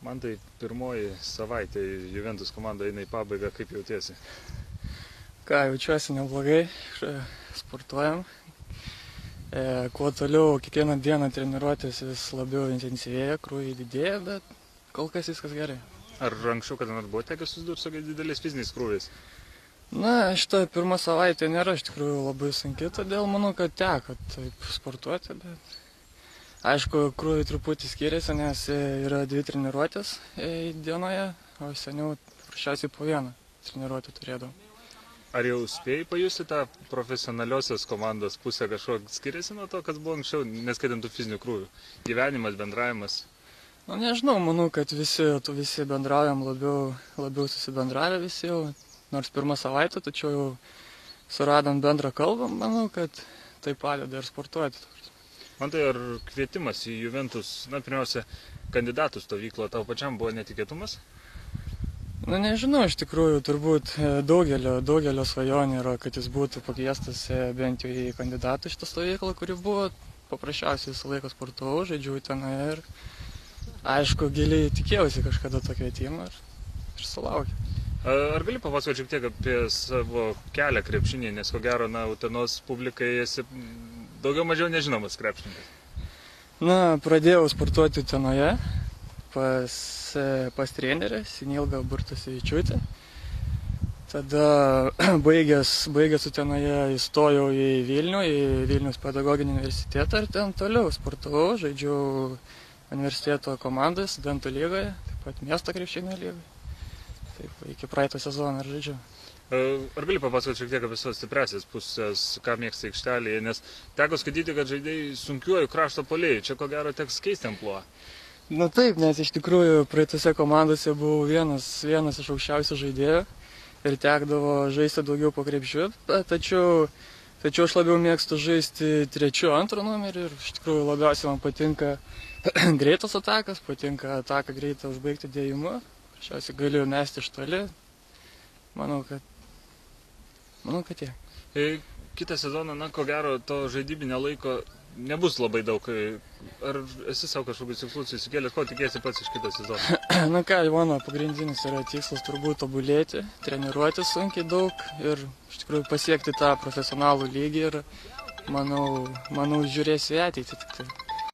Man tai pirmoji savaitė Juventus komanda eina į pabaigą, kaip jautiesi? Ką, jaučiuosi neblogai, sportuojam. Kuo toliau, kiekvieną dieną treniruotės vis labiau intensyvėja, krūviai didėja, bet kol kas viskas gerai. Ar anksčiau kada nors buvo tekę susidurti su dideliais fiziniais krūviais? Na, šita pirma savaitė nėra iš tikrųjų labai sunki, todėl manau, kad teko taip sportuoti, bet aišku, krūviai truputį skiriasi, nes yra 2 treniruotės dienoje, o seniau paprasčiausiai po 1 treniruotę turėdavau. Ar jau spėjai pajusti tą profesionaliosios komandos pusę, kažko skiriasi nuo to, kas buvo anksčiau, neskaitant tų fizinių krūvių? Gyvenimas, bendravimas? Na, nežinau, manau, kad visi bendraujam labiau susibendravę visi jau, nors pirmą savaitę, tačiau jau suradom bendrą kalbą, manau, kad tai padeda ir sportuoti. Man tai ar kvietimas į Juventus, na, pirmiausia, kandidatų stovyklą tau pačiam buvo netikėtumas? Na, nežinau, iš tikrųjų, turbūt daugelio svajonė yra, kad jis būtų pakviestas bent jau į kandidatų šitą stovyklą, kuri buvo paprasčiausiai visą laiką sportavau, žaidžiau ten ir aišku, giliai tikėjausi kažkada to kvietimo ir sulaukiau. Ar gali papasakoti šiek tiek apie savo kelią krepšinį, nes ko gero, na, Utenos publikai esi daugiau mažiau nežinomas krepšininkas? Na, pradėjau sportuoti Utenoje pas trenerę Sinilgą Burtasevičiūtę. Tada baigęs Utenoje įstojau į Vilnių, į Vilniaus pedagoginį universitetą ir ten toliau sportavau, žaidžiau universiteto komandoje, studentų lygoje, taip pat miesto krepšinio lygoje. Taip, iki praeito sezono ir žaidžiau. Ar gali papasakoti šiek tiek apie savo stipriasias pusės, ką mėgsta aikštelėje, nes teko skaityti, kad žaidėjai sunkiuoju krašto puolėju, čia ko gero teks keisti amplua. Na taip, nes iš tikrųjų praeitose komandose buvau vienas iš aukščiausių žaidėjų ir tekdavo žaisti daugiau po krepšiu, tačiau aš labiau mėgstu žaisti 3-2 numerį ir iš tikrųjų labiausiai man patinka greitos atakas, patinka ataką greitą užbaigti dėjimu, šiausiai galiu mesti iš toli, manau, kad tiek. Kitą sezoną, na, ko gero, to žaidybinio laiko nebus labai daug. Ar esi savo kažkokius tikslus įsikėlęs, ko tikėsi pats iš kito sezono? Na ką, mano pagrindinis yra tikslas turbūt tobulėti, treniruoti sunkiai daug ir iš tikrųjų pasiekti tą profesionalų lygį ir manau žiūrėsiu į ateitį tik tai.